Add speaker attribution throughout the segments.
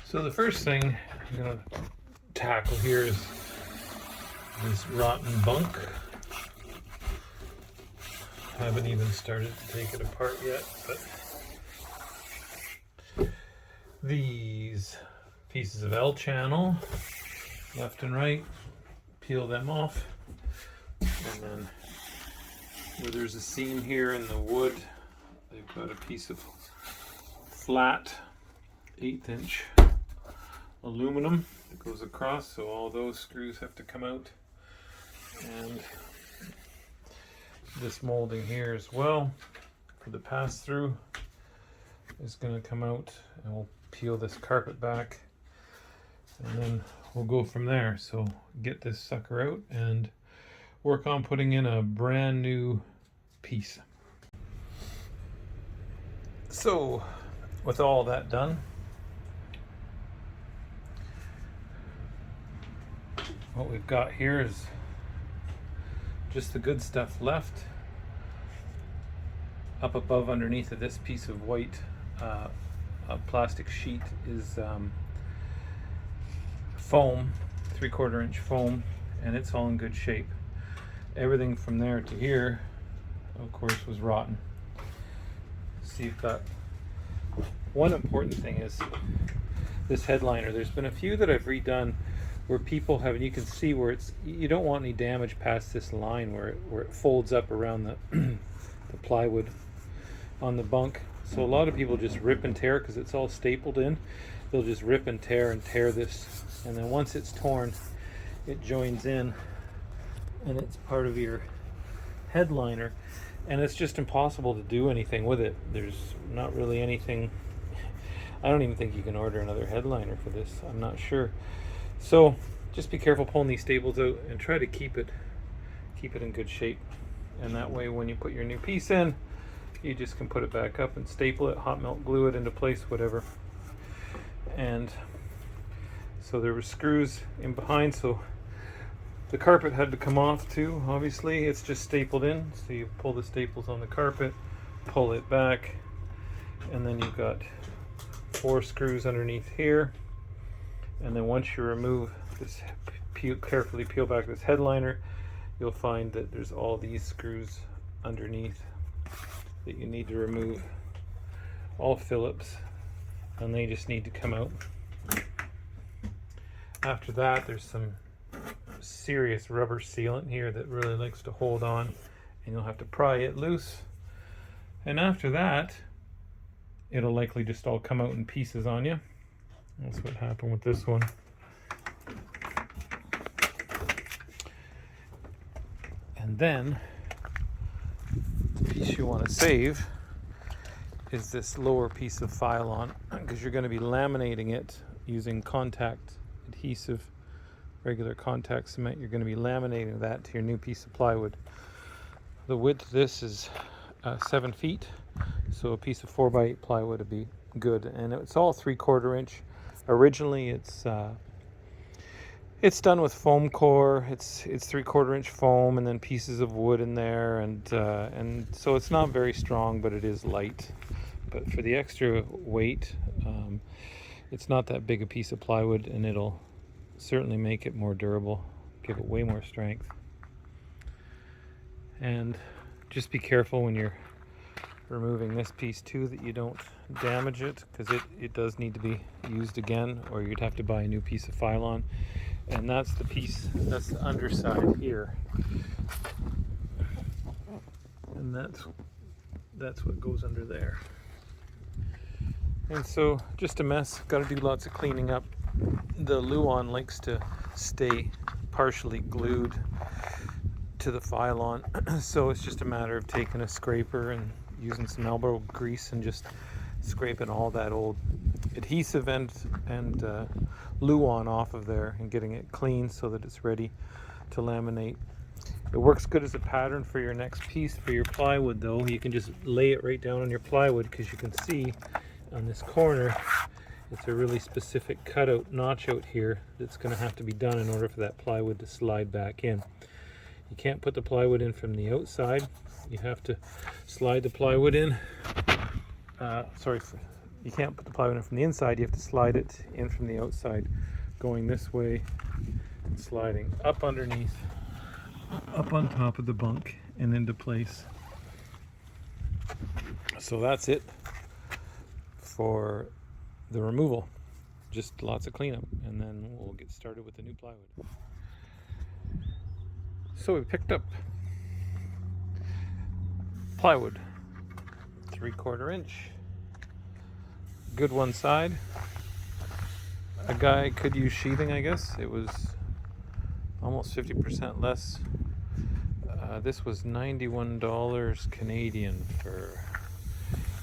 Speaker 1: So the first thing I'm going to tackle here is this rotten bunk. Haven't even started to take it apart yet, but these pieces of L channel, left and right, peel them off, and then where there's a seam here in the wood, they've got a piece of flat 1/8 inch aluminum that goes across, so all those screws have to come out, and this molding here as well for the pass-through is going to come out, and we'll peel this carpet back, and then we'll go from there. So get this sucker out and work on putting in a brand new piece. So with all that done, what we've got here is just the good stuff left. Up above underneath of this piece of white plastic sheet is foam, 3/4 inch foam, and it's all in good shape. Everything from there to here, of course, was rotten. So you've got one important thing is this headliner. There's been a few that I've redone where people have, and you can see where it's, you don't want any damage past this line where it folds up around the the plywood on the bunk. So a lot of people just rip and tear because it's all stapled in. They'll just rip and tear this, and then once it's torn, it joins in and it's part of your headliner, and it's just impossible to do anything with it. There's not really anything. I don't even think you can order another headliner for this. I'm not sure. So just be careful pulling these staples out and try to keep it in good shape, and that way when you put your new piece in, you just can put it back up and staple it, hot melt glue it into place, whatever. And so there were screws in behind, so the carpet had to come off too. Obviously it's just stapled in, so you pull the staples on the carpet, pull it back, and then you've got 4 screws underneath here. And then once you remove this, carefully peel back this headliner, you'll find that there's all these screws underneath that you need to remove, all Phillips, and they just need to come out. After that, there's some serious rubber sealant here that really likes to hold on, and you'll have to pry it loose. And after that, it'll likely just all come out in pieces on you. That's what happened with this one. And then the piece you want to save is this lower piece of Phylon, because you're going to be laminating it using contact adhesive, regular contact cement. You're going to be laminating that to your new piece of plywood. The width of this is 7 feet, so a piece of 4x8 plywood would be good, and it's all 3/4 inch. Originally it's done with foam core. It's 3/4 inch foam and then pieces of wood in there, and so it's not very strong, but it is light. But for the extra weight, it's not that big a piece of plywood, and it'll certainly make it more durable, give it way more strength. And just be careful when you're removing this piece too that you don't damage it, because it does need to be used again, or you'd have to buy a new piece of Phylon. And that's the piece, that's the underside here, and that's what goes under there. And so just a mess, got to do lots of cleaning up. The Luan likes to stay partially glued to the Phylon, so it's just a matter of taking a scraper and using some elbow grease and just scraping all that old adhesive and Luan off of there and getting it clean so that it's ready to laminate. It works good as a pattern for your next piece. For your plywood though, you can just lay it right down on your plywood, because you can see on this corner it's a really specific cutout notch out here that's going to have to be done in order for that plywood to slide back in. You can't put the plywood in from the outside. You have to slide the plywood in. you can't put the plywood in from the inside, you have to slide it in from the outside, going this way and sliding up underneath, up on top of the bunk and into place. So that's it for the removal. Just lots of cleanup, and then we'll get started with the new plywood. So we picked up plywood, 3/4 inch, good one side. A guy could use sheathing, I guess. It was almost 50% less. This was $91 Canadian for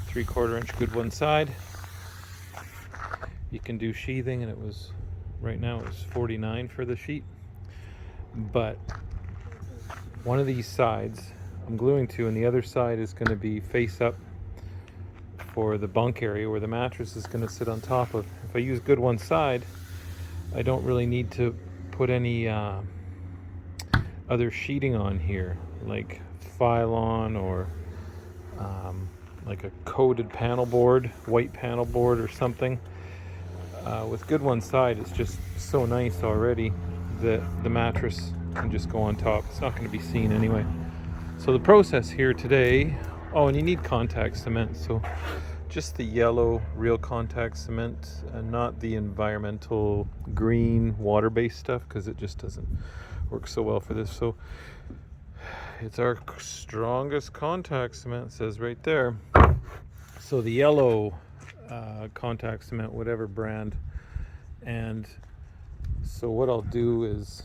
Speaker 1: 3/4 inch, good one side. You can do sheathing, and it was, right now it was $49 for the sheet. But one of these sides I'm gluing to, and the other side is going to be face up for the bunk area where the mattress is going to sit on top of. If I use good one side, I don't really need to put any other sheeting on here, like Phylon or like a coated panel board, white panel board or something. With good one side, it's just so nice already that the mattress can just go on top. It's not going to be seen anyway. So the process here today, oh, and you need contact cement, so just the yellow real contact cement and not the environmental green water-based stuff, because it just doesn't work so well for this. So it's our strongest contact cement, it says right there. So the yellow contact cement, whatever brand. And so what I'll do is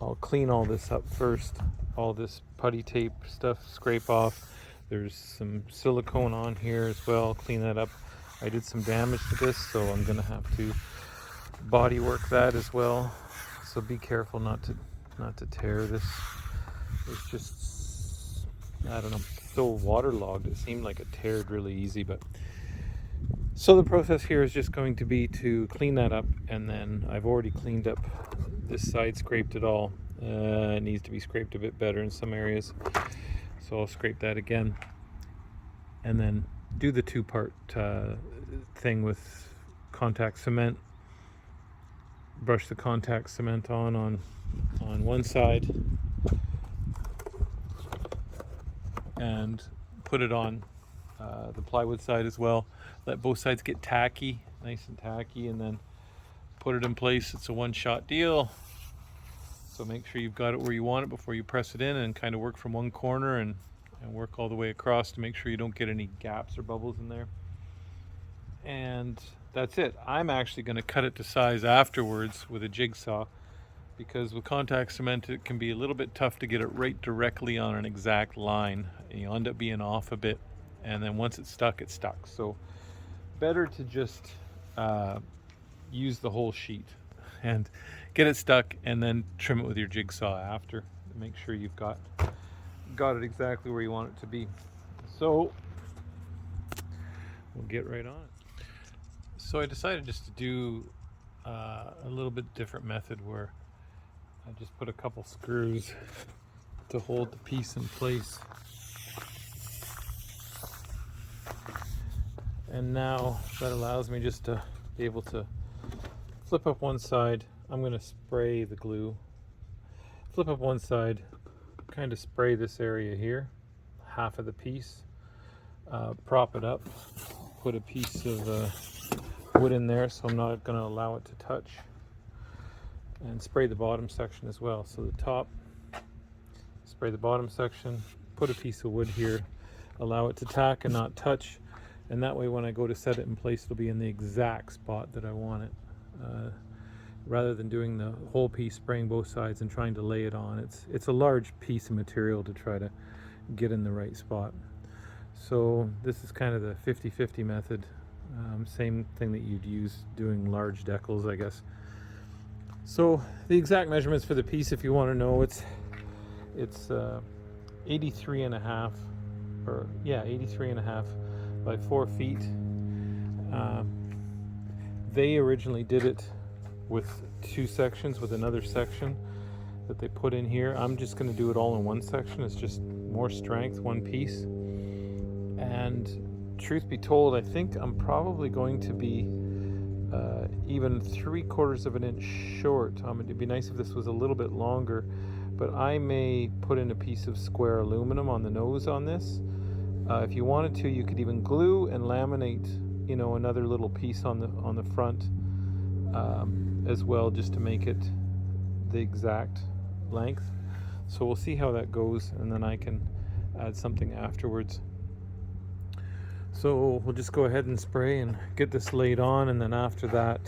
Speaker 1: I'll clean all this up first, all this putty tape stuff, scrape off. There's some silicone on here as well, clean that up. I did some damage to this, so I'm gonna have to body work that as well. So be careful not to tear this. It's just, I don't know, so waterlogged. It seemed like it teared really easy, but so the process here is just going to be to clean that up, and then I've already cleaned up this side, scraped it all. It needs to be scraped a bit better in some areas, so I'll scrape that again, and then do the two-part thing with contact cement. Brush the contact cement on one side and put it on the plywood side as well. Let both sides get tacky, nice and tacky, and then put it in place. It's a one-shot deal. So make sure you've got it where you want it before you press it in, and kind of work from one corner and work all the way across to make sure you don't get any gaps or bubbles in there. And that's it. I'm actually going to cut it to size afterwards with a jigsaw, because with contact cement it can be a little bit tough to get it right directly on an exact line. You'll end up being off a bit, and then once it's stuck, it's stuck. So better to just use the whole sheet and get it stuck, and then trim it with your jigsaw after. Make sure you've got it exactly where you want it to be. So we'll get right on it. So I decided just to do a little bit different method, where I just put a couple screws to hold the piece in place. And now that allows me just to be able to flip up one side. I'm going to spray the glue. Flip up one side, kind of spray this area here, half of the piece, prop it up, put a piece of wood in there so I'm not going to allow it to touch, and spray the bottom section as well. So the top, spray the bottom section, put a piece of wood here, allow it to tack and not touch, and that way when I go to set it in place, it'll be in the exact spot that I want it. Rather than doing the whole piece, spraying both sides and trying to lay it on, it's a large piece of material to try to get in the right spot. So this is kind of the 50-50 method. Same thing that you'd use doing large decals, I guess. So the exact measurements for the piece, if you want to know, it's 83.5, or yeah, 83.5 by 4 feet. They originally did it with 2 sections, with another section that they put in here. I'm just going to do it all in one section. It's just more strength, one piece, and truth be told, I think I'm probably going to be even 3/4 of an inch short. It'd be nice if this was a little bit longer, but I may put in a piece of square aluminum on the nose on this. If you wanted to, you could even glue and laminate, another little piece on the front as well, just to make it the exact length. So we'll see how that goes, and then I can add something afterwards. So we'll just go ahead and spray and get this laid on, and then after that,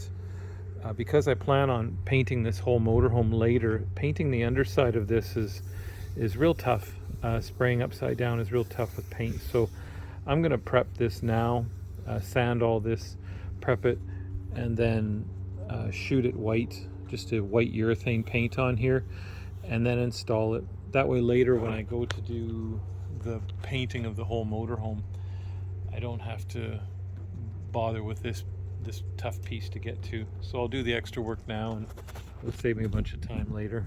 Speaker 1: because I plan on painting this whole motorhome later, painting the underside of this is real tough. Spraying upside down is real tough with paint. So I'm gonna prep this now, sand all this, prep it, and then shoot it white, just a white urethane paint on here, and then install it. That way later when I go to do the painting of the whole motorhome, I don't have to bother with this tough piece to get to. So I'll do the extra work now, and it'll save me a bunch of time later.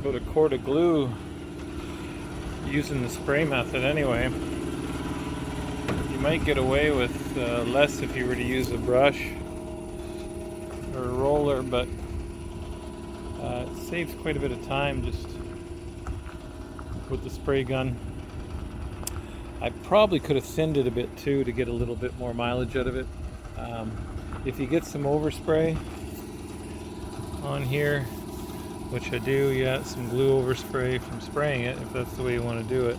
Speaker 1: About a quart of glue using the spray method anyway. You might get away with less if you were to use a brush or a roller, but it saves quite a bit of time just with the spray gun. I probably could have thinned it a bit too to get a little bit more mileage out of it. If you get some overspray on here, which I do, some glue overspray from spraying it, if that's the way you want to do it.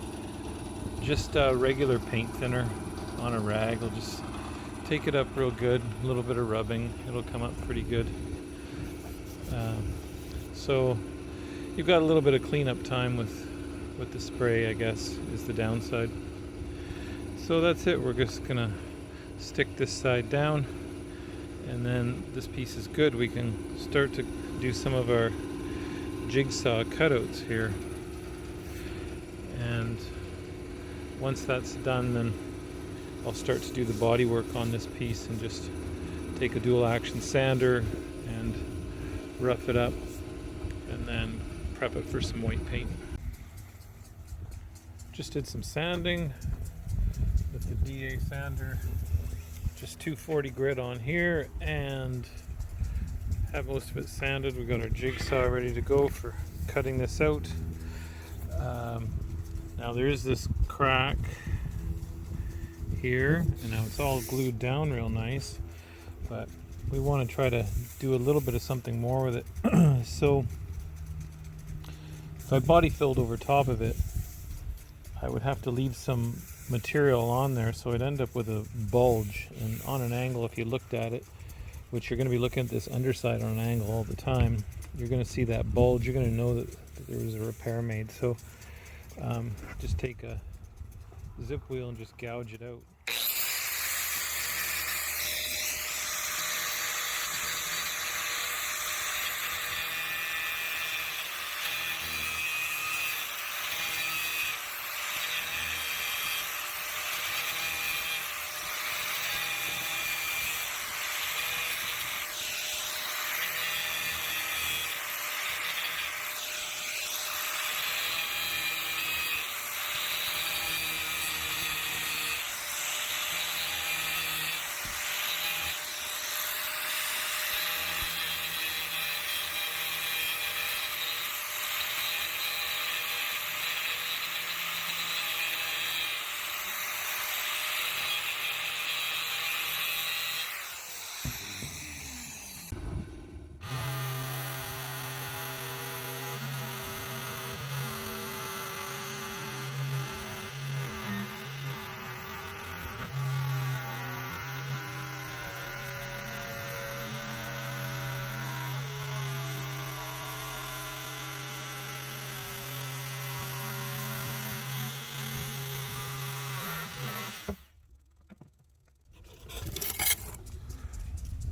Speaker 1: Just regular paint thinner on a rag will just take it up real good. A little bit of rubbing, it'll come up pretty good. So you've got a little bit of cleanup time with the spray, I guess, is the downside. So that's it. We're just gonna stick this side down, and then this piece is good. We can start to do some of our jigsaw cutouts here, and once that's done, then I'll start to do the body work on this piece and just take a dual action sander and rough it up and then prep it for some white paint. Just did some sanding with the DA sander. Just 240 grit on here and have most of it sanded. We've got our jigsaw ready to go for cutting this out. Now there's this crack here, and now it's all glued down real nice, but we want to try to do a little bit of something more with it. So if I body filled over top of it, I would have to leave some material on there, so I'd end up with a bulge. And on an angle, if you looked at it, which you're going to be looking at this underside on an angle all the time, you're going to see that bulge. You're going to know that there was a repair made. So just take a zip wheel and just gouge it out.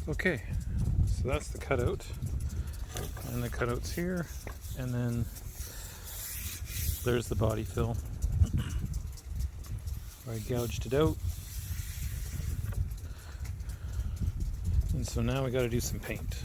Speaker 1: Okay, so that's the cutout, and the cutout's here, and then there's the body fill. I gouged it out, and so now we got to do some paint.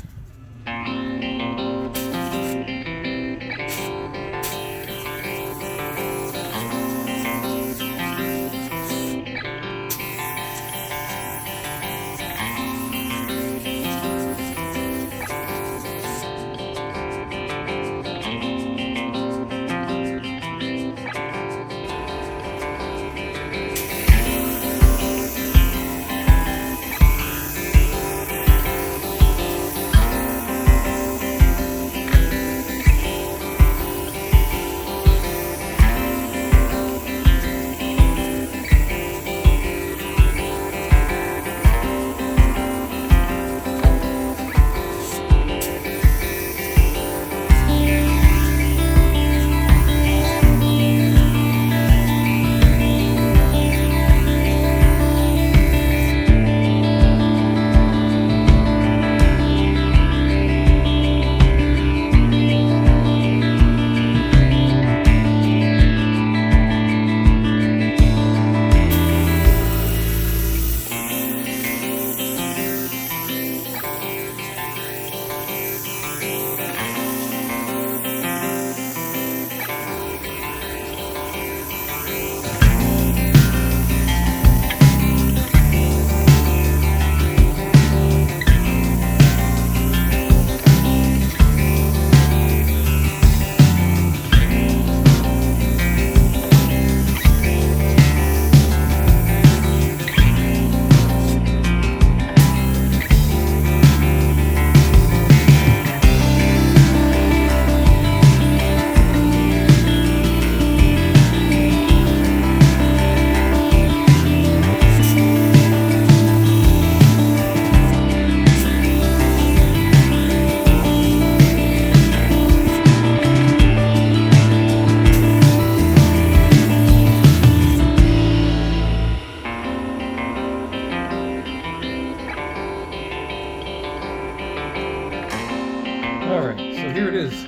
Speaker 1: Alright, so here it is.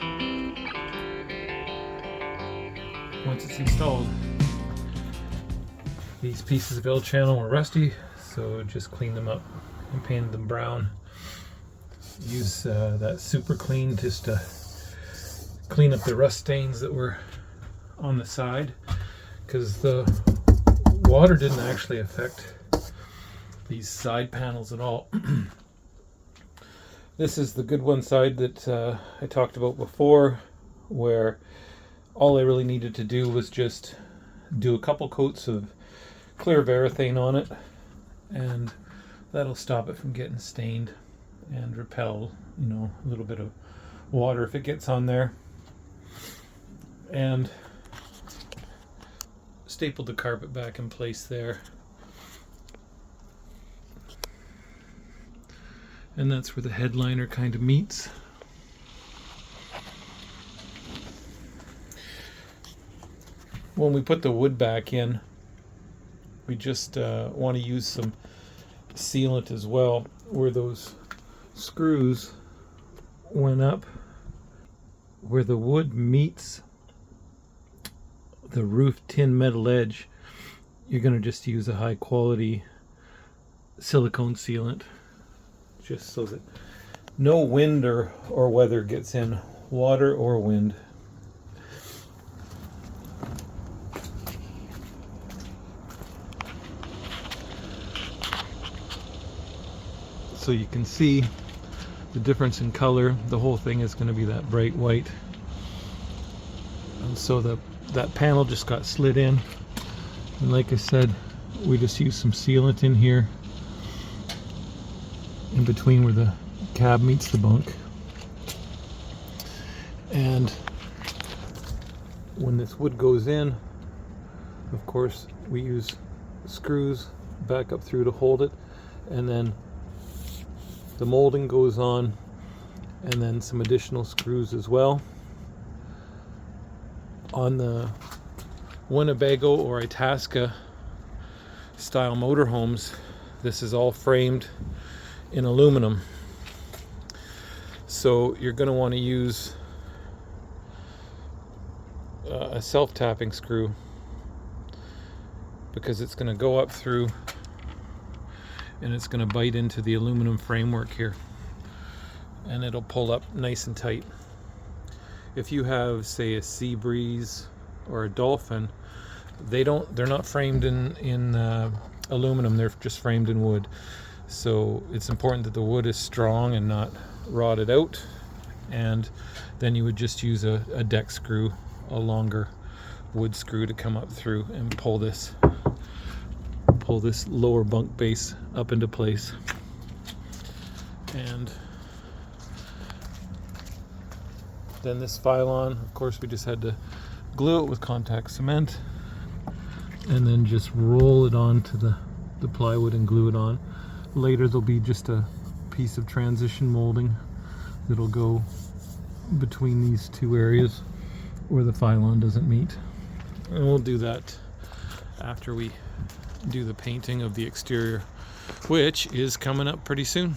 Speaker 1: Once it's installed, these pieces of L channel were rusty, so just cleaned them up and painted them brown. Use that super clean just to clean up the rust stains that were on the side. because the water didn't actually affect these side panels at all. This is the good one side that I talked about before, where all I really needed to do was just do a couple coats of clear varathane on it, and that'll stop it from getting stained and repel, a little bit of water if it gets on there. And stapled the carpet back in place there. And that's where the headliner kind of meets. When we put the wood back in, we just want to use some sealant as well, where those screws went up, where the wood meets the roof tin metal edge. You're going to just use a high quality silicone sealant, just so that no wind or weather gets in, water or wind. So you can see the difference in color. The whole thing is going to be that bright white. And so that panel just got slid in. And like I said, we just used some sealant in here, in between where the cab meets the bunk. And when this wood goes in, of course, we use screws back up through to hold it, and then the molding goes on, and then some additional screws as well. On the Winnebago or Itasca style motorhomes, this is all framed in aluminum. So you're going to want to use a self-tapping screw, because it's going to go up through and it's going to bite into the aluminum framework here, and it'll pull up nice and tight. If you have, say, a Sea Breeze or a Dolphin, they're not framed in aluminum, they're just framed in wood. So it's important that the wood is strong and not rotted out, and then you would just use a deck screw, a longer wood screw, to come up through and pull this lower bunk base up into place. And then this Phylon, of course, we just had to glue it with contact cement and then just roll it onto the plywood and glue it on. Later there'll be just a piece of transition molding that'll go between these two areas where the Phylon doesn't meet. And we'll do that after we do the painting of the exterior, which is coming up pretty soon.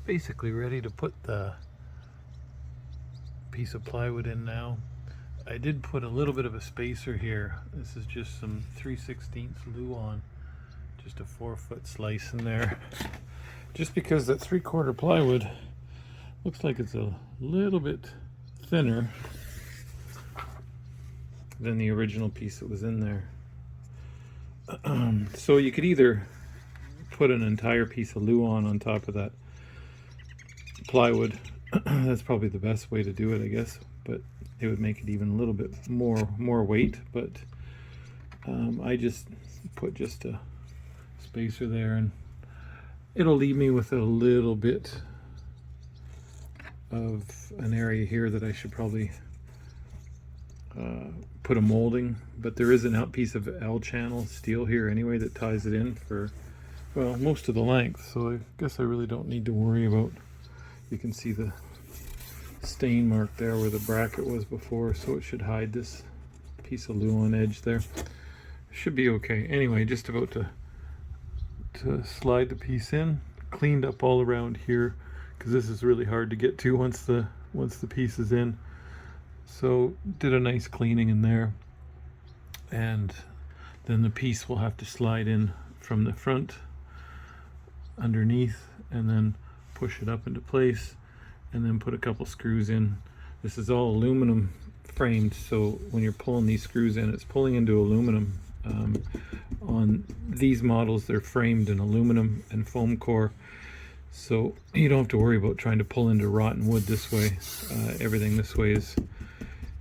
Speaker 1: basically ready to put the piece of plywood in now. I did put a little bit of a spacer here. This is just some 3/16 Luan, just a 4-foot slice in there. Just because that 3/4 plywood looks like it's a little bit thinner than the original piece that was in there. So you could either put an entire piece of Luan on top of that plywood. That's probably the best way to do it, I guess, but it would make it even a little bit more weight. But I just put just a spacer there, and it'll leave me with a little bit of an area here that I should probably put a molding, but there is an out piece of L channel steel here anyway that ties it in for, well, most of the length, so I guess I really don't need to worry about. You can see the stain mark there where the bracket was before, so it should hide this piece of Luan edge there. Should be okay. Anyway, just about to slide the piece in. Cleaned up all around here because this is really hard to get to once the piece is in. So did a nice cleaning in there, and then the piece will have to slide in from the front underneath, and then push it up into place, and then put a couple screws in. This is all aluminum framed, so when you're pulling these screws in, it's pulling into aluminum. On these models, they're framed in aluminum and foam core, so you don't have to worry about trying to pull into rotten wood this way. Everything this way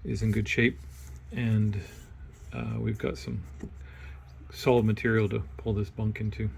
Speaker 1: is in good shape, and we've got some solid material to pull this bunk into.